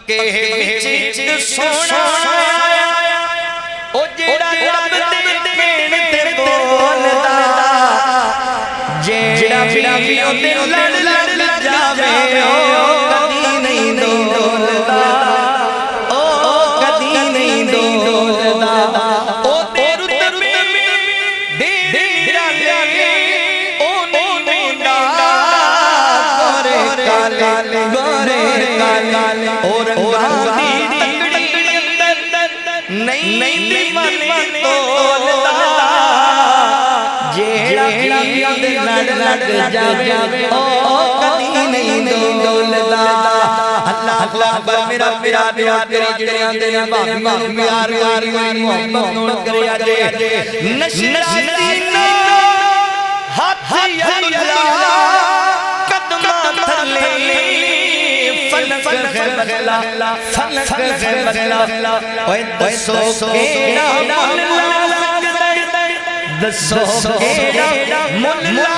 पक्के विच सोना ओ जेड़ा रब दे भेण ते बोलदा जेड़ा भी ओदे लड़ लड़ जावे ओ कदी नहीं डोलदा ओ कदी नहीं डोलदा ओ तेरू तबे दे डाले ओ नहीं डोलदा गोरे काले और गांधी तकड़ी अंदर नहीं दीवाने तोलदा जेड़ा भी लड़ लड़ जावे ओ कदी नहीं डोलदा अल्लाह अकबर मेरा प्यार तेरी जड़ियां तेरे भाभी प्यार मोहब्बत नूर करे अजे नशराती नो हाथ अल्लाह कदम थले फलक है बदला ओए दसो केड़ा मुल्ला दसो केड़ा मुल्ला